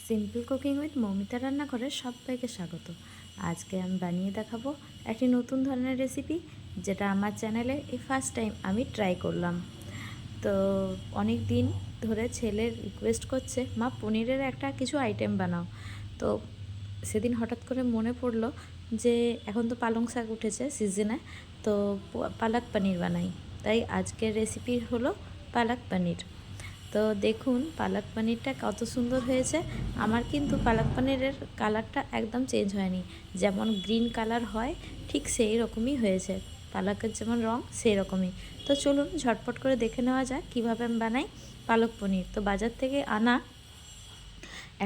Simple cooking with Moumita রান্নাঘরে সবাইকে স্বাগত। আজকে আমি বানিয়ে দেখাবো একটি নতুন ধরনের রেসিপি, যেটা আমার চ্যানেলে এই ফার্স্ট টাইম আমি ট্রাই করলাম। তো অনেক দিন ধরে ছেলের রিকোয়েস্ট করছে, মা পনিরের একটা কিছু আইটেম বানাও। তো সেদিন হঠাৎ করে মনে পড়লো যে এখন তো পালং শাক উঠেছে সিজনে, তো পালক পনির বানাই। তাই আজকের রেসিপি হলো পালক পনির। তো দেখুন পালক পনিরটা কত সুন্দর হয়েছে। আমার কিন্তু পালক পনিরের কালারটা একদম চেঞ্জ হয়নি, যেমন গ্রিন কালার হয় ঠিক সেই রকমই হয়েছে, পালকের যেমন রং সেই রকমই। তো চলুন ঝটপট করে দেখে নেওয়া যাক কীভাবে আমি বানাই পালক পনির। তো বাজার থেকে আনা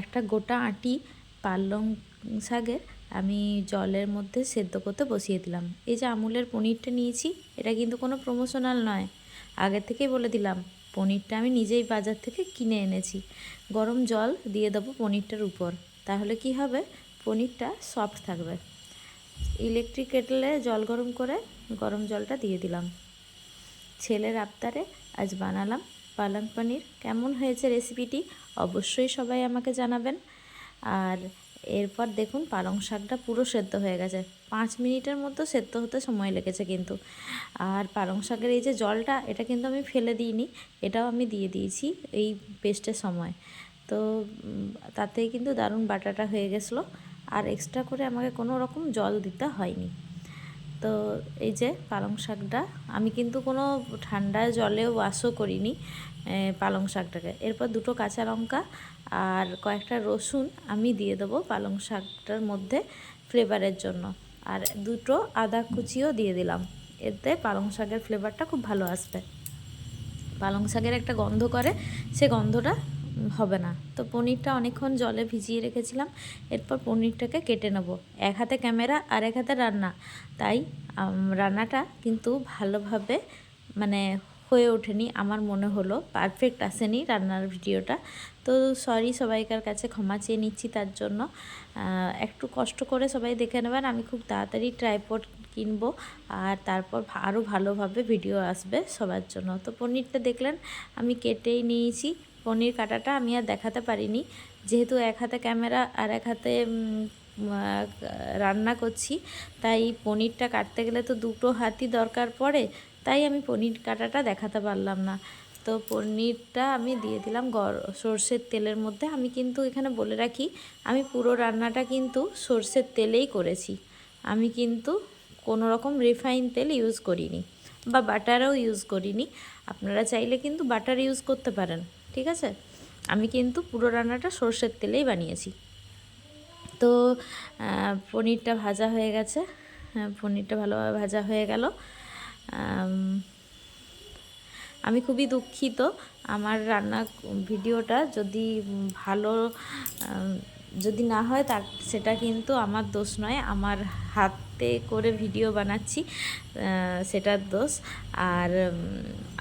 একটা গোটা আঁটি পালং শাকের আমি জলের মধ্যে সেদ্ধ করতে বসিয়ে দিলাম। এই যে আমুলের পনিরটা নিয়েছি, এটা কিন্তু কোনো প্রমোশনাল নয়, আগে থেকেই বলে দিলাম। পনিরটা আমি নিজেই বাজার থেকে কিনে এনেছি। গরম জল দিয়ে দেবো পনিরটার উপর, তাহলে কি হবে, পনিরটা সফট থাকবে। ইলেকট্রিক কেটলে জল গরম করে গরম জলটা দিয়ে দিলাম। ছেলের আবদারে আজ বানালাম পালং পনির। কেমন হয়েছে রেসিপিটি অবশ্যই সবাই আমাকে জানাবেন। আর এরপর দেখুন পালং শাকটা পুরো সেদ্ধ হয়ে গেছে, 5 মিনিটের মতো সেদ্ধ হতে সময় লেগেছে কিন্তু। আর পালং শাকের এই যে জলটা, এটা কিন্তু আমি ফেলে দিইনি, এটাও আমি দিয়ে দিয়েছি এই পেস্টের সময়। তো তাতেই কিন্তু দারুণ বাটাটা হয়ে গেছিলো, আর এক্সট্রা করে আমাকে কোনো রকম জল দিতে হয়নি। তো এই যে পালং শাকটা আমি কিন্তু কোনো ঠান্ডা জলে ওয়াশও করিনি পালং শাকটাকে। এরপর দুটো কাঁচা লঙ্কা আর কয়েকটা রসুন আমি দিয়ে দেবো পালং শাকটার মধ্যে ফ্লেভারের জন্য, আর দুটো আদা কুচিও দিয়ে দিলাম, এতে পালং শাকের ফ্লেভারটা খুব ভালো আসবে। পালং শাকের একটা গন্ধ করে, সে গন্ধটা হবে না। তো পনিরটা অনেকক্ষণ জলে ভিজিয়ে রেখেছিলাম, এরপর পনিরটাকে কেটে নেব। এক হাতে ক্যামেরা আর এক হাতে রান্না, তাই রান্নাটা কিন্তু ভালোভাবে মানে হয়ে ওঠেনি, আমার মনে হলো পারফেক্ট আসেনি রান্নার ভিডিওটা। তো সরি, সবাইকার কাছে ক্ষমা চেয়ে নিচ্ছি তার জন্য। একটু কষ্ট করে সবাই দেখে নেবেন, আমি খুব তাড়াতাড়ি ট্রাইপড কিনবো, আর তারপর আরও ভালোভাবে ভিডিও আসবে সবার জন্য। তো পনিরটা দেখলেন আমি কেটেই নিয়েছি। পনির কাটাটা আমি আর দেখাতে পারিনি, যেহেতু এক হাতে ক্যামেরা আর এক হাতে রান্না করছি, তাই পনিরটা কাটতে গেলে তো দুটো হাতই দরকার পড়ে, তাই আমি পনির কাটাটা দেখাতে পারলাম না। তো পনিরটা আমি দিয়ে দিলাম সর্ষের তেলের মধ্যে। আমি কিন্তু এখানে বলে রাখি, আমি পুরো রান্নাটা কিন্তু সর্ষের তেলেই করেছি, আমি কিন্তু কোনো রকম রিফাইন তেল ইউজ করিনি বা বাটারও ইউজ করিনি। আপনারা চাইলে কিন্তু বাটার ইউজ করতে পারেন, ঠিক আছে। আমি কিন্তু পুরো রান্নাটা সর্ষের তেলেই বানিয়েছি। তো পনিরটা ভাজা হয়ে গেছে, পনিরটা ভালোভাবে ভাজা হয়ে গেল। আমি খুবই দুঃখিত, আমার রান্না ভিডিওটা যদি ভালো যদি না হয়, তার সেটা কিন্তু আমার দোষ নয়, আমার হাতে করে ভিডিও বানাচ্ছি সেটার দোষ। আর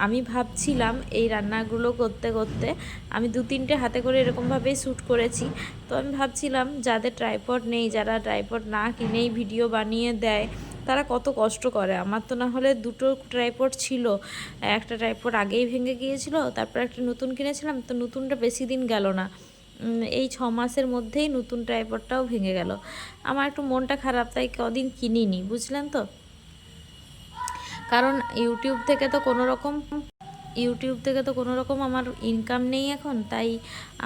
আমি ভাবছিলাম এই রান্নাগুলো করতে করতে আমি 2-3টে হাতে করে এরকমভাবেই শ্যুট করেছি। তো আমি ভাবছিলাম যাদের ট্রাইপড নেই, যারা ট্রাইপড না কিনেই ভিডিও বানিয়ে দেয়, তারা কত কষ্ট করে। আমার তো না হলে দুটো ট্রাইপড ছিল, একটা ট্রাইপড আগেই ভেঙে গিয়েছিল, তারপর একটা নতুন কিনেছিলাম, তো নতুনটা বেশি দিন গেল না, এই 6 মাসের মধ্যেই নতুন ট্রাইপডটাও ভেঙে গেল। আমার একটু মনটা খারাপ, তাই কদিন কিনিনি, বুঝলেন তো। কারণ ইউটিউব থেকে তো কোনো রকম আমার ইনকাম নেই এখন, তাই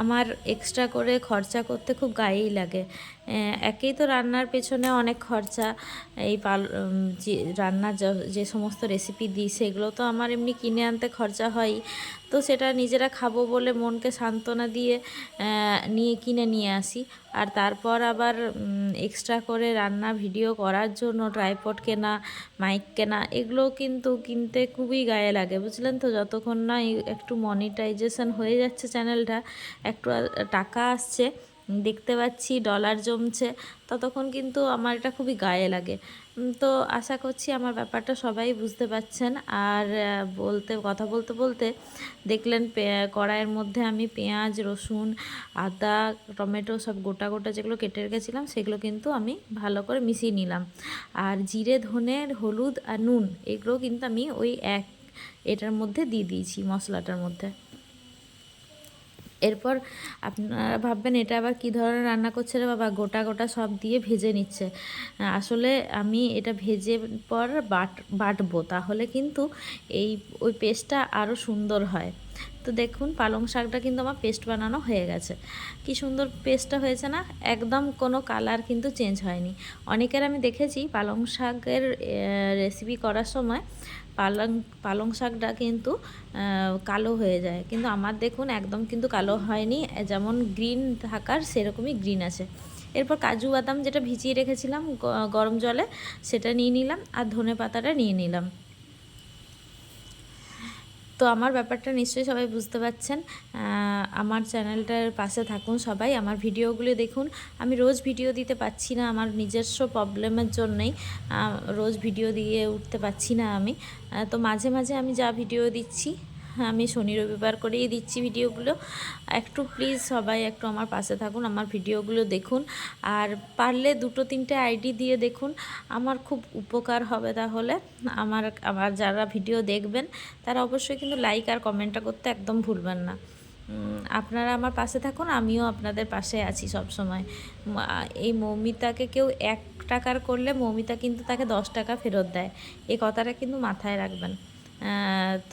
আমার এক্সট্রা করে খরচা করতে খুব গায়েই লাগে। একেই তো রান্নার পেছনে অনেক খরচা, এই যে রান্নার যে সমস্ত রেসিপি দিই সেগুলো তো আমার এমনি কিনে আনতে খরচা হয়, তো সেটা নিজেরা খাবো বলে মনকে সান্ত্বনা দিয়ে কিনে নিয়ে আসি। আর তারপর আবার এক্সট্রা করে রান্না ভিডিও করার জন্য ট্রাইপড কেনা, মাইক কেনা, এগুলো কিন্তু কিনতে খুবই গায়ে লাগে, বুঝলেন তো। যতক্ষণ না একটু মনিটাইজেশন হয়ে যাচ্ছে চ্যানেলটা, একটু টাকা আসছে, দেখতে পাচ্ছি ডলার জমছে, ততক্ষণ কিন্তু আমার এটা খুবই গায়ে লাগে। তো আশা করছি আমার ব্যাপারটা সবাই বুঝতে পারছেন। আর কথা বলতে বলতে দেখলেন কড়াইয়ের মধ্যে আমি পেঁয়াজ, রসুন, আদা, টমেটো সব গোটা গোটা যেগুলো কেটে রেখেছিলাম সেগুলো কিন্তু আমি ভালো করে মিশিয়ে নিলাম। আর জিরে, ধনে, হলুদ আর নুন এগুলো কিন্তু আমি ওই এটার মধ্যে দিয়ে দিয়েছি, মশলাটার মধ্যে। এরপর আপনারা ভাববেন এটা আবার কী ধরনের রান্না করছে রে বাবা, গোটা গোটা সব দিয়ে ভেজে নিচ্ছে। আসলে আমি এটা ভেজে পর বাটবো, তাহলে কিন্তু ওই পেস্টটা আরও সুন্দর হয়। তো দেখুন পালং শাকটা কিন্তু আমার পেস্ট বানানো হয়ে গেছে। কি সুন্দর পেস্টটা হয়েছে না, একদম কোনো কালার কিন্তু চেঞ্জ হয়নি। অনেকের আমি দেখেছি পালং শাকের রেসিপি করার সময় পালং শাকটা কিন্তু কালো হয়ে যায়, কিন্তু আমার দেখুন একদম কিন্তু কালো হয়নি, যেমন গ্রিন থাকার সেরকমই গ্রিন আছে। এরপর কাজু বাদাম যেটা ভিজিয়ে রেখেছিলাম গরম জলে, সেটা নিয়ে নিলাম, আর ধনে পাতাটা নিয়ে নিলাম। তো আমার ব্যাপারটা নিশ্চয়ই সবাই বুঝতে পারছেন। আমার চ্যানেলটার পাশে থাকুন সবাই, আমার ভিডিওগুলো দেখুন। আমি রোজ ভিডিও দিতে পারছি না, আমার নিজস্ব প্রবলেমের জন্যই রোজ ভিডিও দিয়ে উঠতে পারছি না আমি। তো মাঝে মাঝে আমি যা ভিডিও দিচ্ছি, আমি শনি রবিবার করেই দিচ্ছি ভিডিওগুলো। একটু প্লিজ সবাই একটু আমার পাশে থাকুন, আমার ভিডিওগুলো দেখুন, আর পারলে 2-3টে আইডি দিয়ে দেখুন, আমার খুব উপকার হবে। তাহলে আমার যারা ভিডিও দেখবেন তারা অবশ্যই কিন্তু লাইক আর কমেন্টটা করতে একদম ভুলবেন না। আপনারা আমার পাশে থাকুন, আমিও আপনাদের পাশে আছি সব সময়। এই মৌমিতাকে কেউ 1 টাকার করলে মৌমিতা কিন্তু তাকে 10 টাকা ফেরত দেয়, এই কথাটা কিন্তু মাথায় রাখবেন।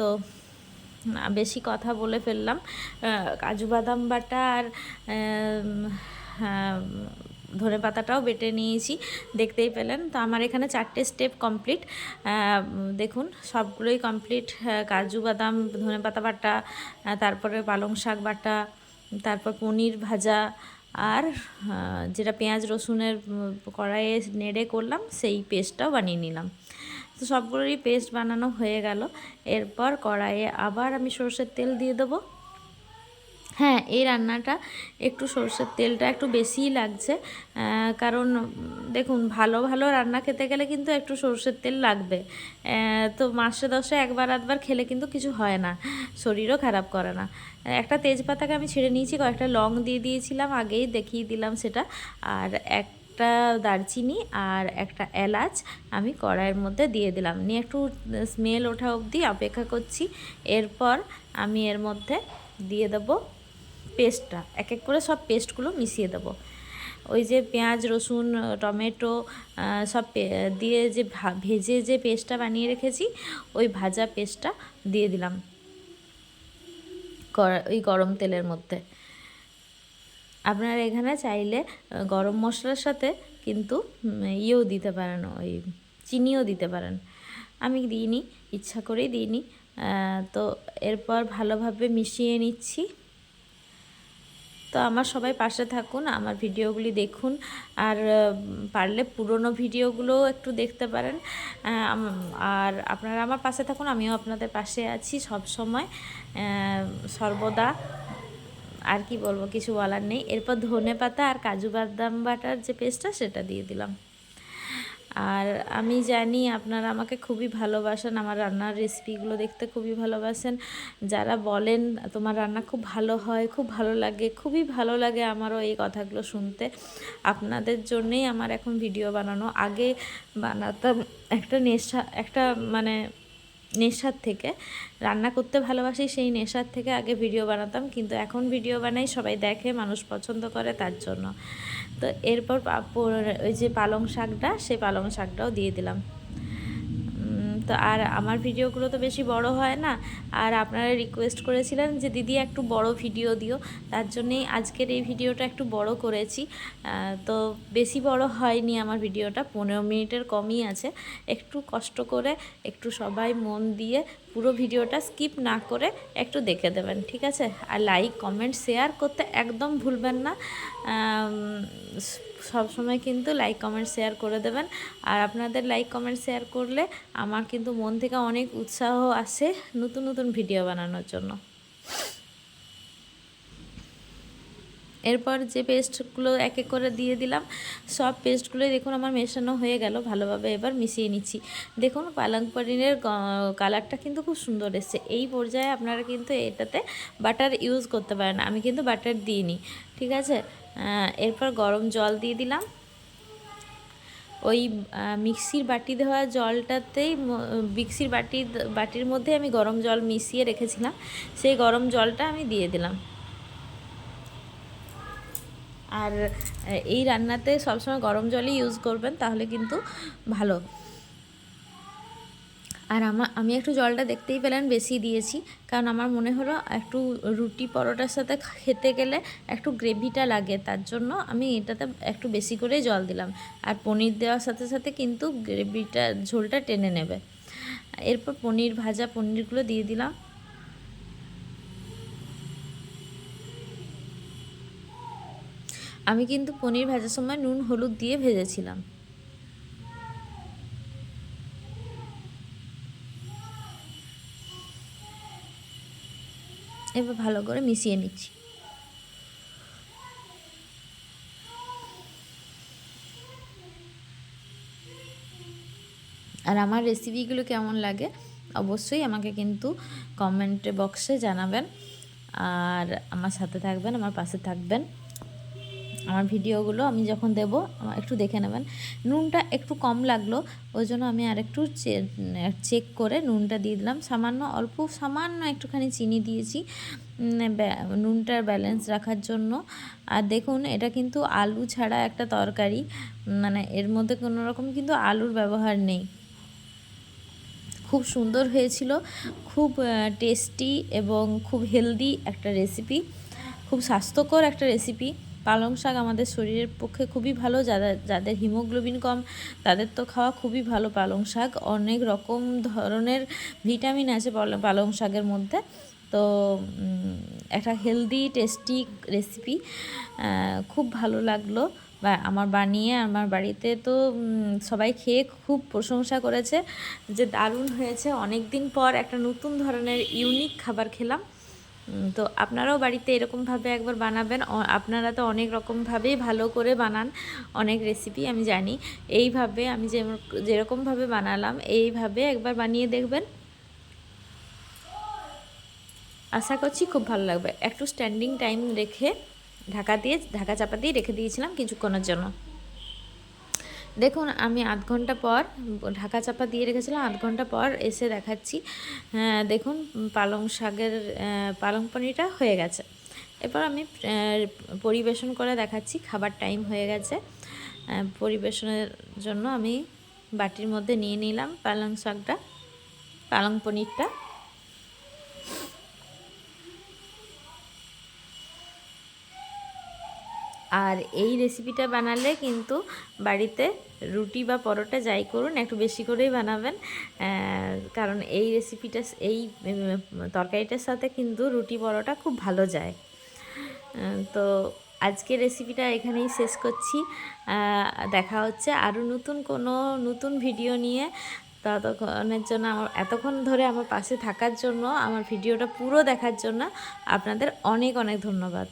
তো বেশি কথা বলে ফেললাম। কাজু বাদাম বাটা আর ধনে পাতাটাও বেটে নিয়েছি, দেখতেই পেলেন। তো আমার এখানে 4টে স্টেপ কমপ্লিট। দেখুন সবগুলোই কমপ্লিট। কাজু বাদাম, ধনে পাতা বাটা, তারপরে পালং শাক বাটা, তারপর পনির ভাজা, আর যেটা পেঁয়াজ রসুনের কড়াইয়ে নেড়ে করলাম সেই পেস্টটাও বানিয়ে নিলাম। তো সবগুলোরই পেস্ট বানানো হয়ে গেল। এরপর কড়াইয়ে আবার আমি সরষের তেল দিয়ে দেবো। হ্যাঁ, এই রান্নাটা একটু সরষের তেলটা একটু বেশিই লাগছে, কারণ দেখুন ভালো ভালো রান্না খেতে গেলে কিন্তু একটু সরষের তেল লাগবে। তো মাসে 10-এ একবার আধবার খেলে কিন্তু কিছু হয় না, শরীরও খারাপ করে না। একটা তেজপাতাকে আমি ছেড়ে নিয়েছি, কয়েকটা লং দিয়ে দিয়েছিলাম, আগেই দেখিয়ে দিলাম সেটা, আর একটা দারচিনি আর একটা এলাচ আমি কড়াইয়ের মধ্যে দিয়ে দিলাম, নিয়ে একটু স্মেল ওঠা অবধি অপেক্ষা করছি। এরপর আমি এর মধ্যে দিয়ে দেবো পেস্টটা, এক এক করে সব পেস্টগুলো মিশিয়ে দেবো। ওই যে পেঁয়াজ রসুন টমেটো সব দিয়ে যে ভেজে যে পেস্টটা বানিয়ে রেখেছি, ওই ভাজা পেস্টটা দিয়ে দিলাম ওই গরম তেলের মধ্যে। আপনারা এখানে চাইলে গরম মশলার সাথে কিন্তু ইয়েও দিতে পারেন, ওই চিনিও দিতে পারেন। আমি দিইনি, ইচ্ছা করেই দিইনি। তো এরপর ভালোভাবে মিশিয়ে নিচ্ছি। তো আমার সবাই পাশে থাকুন, আমার ভিডিওগুলি দেখুন, আর পারলে পুরনো ভিডিওগুলোও একটু দেখতে পারেন। আর আপনারা আমার পাশে থাকুন, আমিও আপনাদের পাশে আছি সব সময়, সর্বদা। আর কি বলবো, কিছু বলার নেই। এরপর ধনে পাতা আর কাজু বাদাম বাটার যে পেস্টটা সেটা দিয়ে দিলাম। আর আমি জানি আপনারা আমাকে খুবই ভালোবাসেন, আমার রান্নার রেসিপিগুলো দেখতে খুবই ভালোবাসেন। যারা বলেন তোমার রান্না খুব ভালো হয়, খুব ভালো লাগে, খুবই ভালো লাগে আমারও এই কথাগুলো শুনতে। আপনাদের জন্যেই আমার এখন ভিডিও বানানো। আগে বানাতাম একটা মানে নেশার থেকে, রান্না করতে ভালোবাসি সেই নেশার থেকে আগে ভিডিও বানাতাম, কিন্তু এখন ভিডিও বানাই সবাই দেখে, মানুষ পছন্দ করে, তার জন্য। তো এরপর ওই যে পালং শাকটা, সেই পালং শাকটাও দিয়ে দিলাম। তো আর আমার ভিডিওগুলো তো বেশি বড় হয় না, আর আপনারা রিকোয়েস্ট করেছিলেন যে দিদি একটু বড় ভিডিও দিও, তার জন্যেই আজকের এই ভিডিওটা একটু বড় করেছি। তো বেশি বড় হয়নি আমার ভিডিওটা, 15 মিনিটের কমই আছে। একটু কষ্ট করে, একটু সবাই মন দিয়ে পুরো ভিডিওটা স্কিপ না করে একটু দেখে দেবেন, ঠিক আছে? আর লাইক কমেন্ট শেয়ার করতে একদম ভুলবেন না। সব সময় কিন্তু লাইক কমেন্ট শেয়ার করে দেবেন। আর আপনাদের লাইক কমেন্ট শেয়ার করলে আমার কিন্তু মন থেকে অনেক উৎসাহ আসে নতুন নতুন ভিডিও বানানোর জন্য। এরপর যে পেস্টগুলো এক এক করে দিয়ে দিলাম, সব পেস্টগুলোই দেখুন আমার মেশানো হয়ে গেল ভালোভাবে। এবার মিশিয়ে নিচ্ছি। দেখুন পালং পনিরের কালারটা কিন্তু খুব সুন্দর এসছে। এই পর্যায়ে আপনারা কিন্তু এটাতে বাটার ইউজ করতে পারেন, আমি কিন্তু বাটার দিইনি, ঠিক আছে? এরপর গরম জল দিয়ে দিলাম। ওই মিক্সির বাটি দেওয়া জলটাতেই, মিক্সির বাটির মধ্যে আমি গরম জল মিশিয়ে রেখেছিলাম, সেই গরম জলটা আমি দিয়ে দিলাম। আর এই রান্নাতে সবসময় গরম জলই ইউজ করবেন, তাহলে কিন্তু ভালো। আর আমি একটু জলটা দেখতেই পেলেন বেশি দিয়েছি, কারণ আমার মনে হলো একটু রুটি পরোটার সাথে খেতে গেলে একটু গ্রেভিটা লাগে, তার জন্য আমি এটাতে একটু বেশি করে জল দিলাম। আর পনির দেওয়ার সাথে সাথে কিন্তু গ্রেভিটা ঝোলটা টেনে নেবে। এরপর ভাজা পনিরগুলো দিয়ে দিলাম। আমি কিন্তু পনির ভাজার সময় নুন হলুদ দিয়ে ভেজেছিলাম। এবার ভালো করে মিশিয়ে নিচ্ছি। আর আমার রেসিপিগুলো কেমন লাগে অবশ্যই আমাকে কিন্তু কমেন্ট বক্সে জানাবেন। আর আমার সাথে থাকবেন, আমার পাশে থাকবেন। আমার ভিডিওগুলো আমি যখন দেব একটু দেখে নেবেন। নুনটা একটু কম লাগলো, ওই জন্য আমি আরেকটু চেক করে নুনটা দিয়ে দিলাম। সামান্য একটুখানি চিনি দিয়েছি নুনটার ব্যালেন্স রাখার জন্য। আর দেখুন, এটা কিন্তু আলু ছাড়া একটা তরকারি, মানে এর মধ্যে কোনো রকম কিন্তু আলুর ব্যবহার নেই। খুব সুন্দর হয়েছিল, খুব টেস্টি এবং খুব হেলদি একটা রেসিপি, খুব স্বাস্থ্যকর একটা রেসিপি। পালং শাক আমাদের শরীরের পক্ষে খুবই ভালো। যাদের হিমোগ্লোবিন কম তাদের তো খাওয়া খুবই ভালো পালং শাক। অনেক রকম ধরনের ভিটামিন আছে পালং শাকের মধ্যে। তো একটা হেলদি টেস্টি রেসিপি, খুব ভালো লাগলো। বা আমার বাড়িতে তো সবাই খেয়ে খুব প্রশংসা করেছে যে দারুণ হয়েছে, অনেক দিন পর একটা নতুন ধরনের ইউনিক খাবার খেলাম। তো আপনারাও বাড়িতে এরকমভাবে একবার বানাবেন। আপনারা তো অনেক রকমভাবেই ভালো করে বানান অনেক রেসিপি, আমি জানি। এইভাবে আমি যেরকমভাবে বানালাম এইভাবে একবার বানিয়ে দেখবেন, আশা করছি খুব ভালো লাগবে। একটু স্ট্যান্ডিং টাইম রেখে ঢাকা চাপা দিয়ে রেখে দিয়েছিলাম কিছুক্ষণের জন্য। দেখুন, আমি আধ ঘন্টা পর ঢাকা চাপা দিয়ে রেখেছিলাম, আধ ঘন্টা পর এসে দেখাচ্ছি। দেখুন, পালং পনিরটা হয়ে গেছে। এরপর আমি পরিবেশন করে দেখাচ্ছি। খাবার টাইম হয়ে গেছে। পরিবেশনের জন্য আমি বাটির মধ্যে নিয়ে নিলাম পালং পনিরটা। আর এই রেসিপিটা বানালে কিন্তু বাড়িতে রুটি বা পরোটা যাই করুন একটু বেশি করেই বানাবেন, কারণ এই তরকারিটার সাথে কিন্তু রুটি পরোটা খুব ভালো যায়। তো আজকে রেসিপিটা এখানেই শেষ করছি। দেখা হচ্ছে আরও নতুন ভিডিও নিয়ে। ততক্ষণের জন্য এতক্ষণ ধরে আমার পাশে থাকার জন্য, আমার ভিডিওটা পুরো দেখার জন্য আপনাদের অনেক অনেক ধন্যবাদ।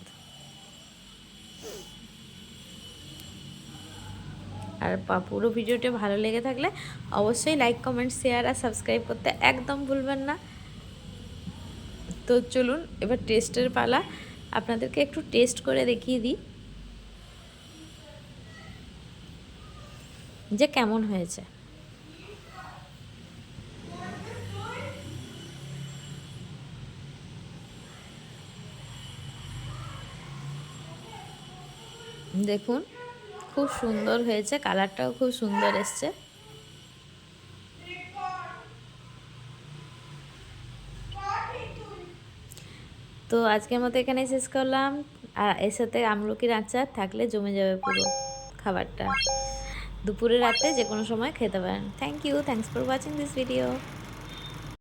আর পুরো ভিডিওটা ভালো লেগে থাকলে অবশ্যই লাইক, কমেন্ট, শেয়ার আর সাবস্ক্রাইব করতে একদম ভুলবেন না। তো চলুন এবার টেস্টের পালা। আপনাদেরকে একটু টেস্ট করে দেখিয়ে দিই যে কেমন হয়েছে। দেখুন, খুব সুন্দর হয়েছে, কালারটাও খুব সুন্দর এসছে। তো আজকের মতো এখানেই শেষ করলাম। আর এর সাথে আমলকির আচার থাকলে জমে যাবে পুরো খাবারটা। দুপুরে রাতে যে কোনো সময় খেতে পারেন। Thanks for watching this video.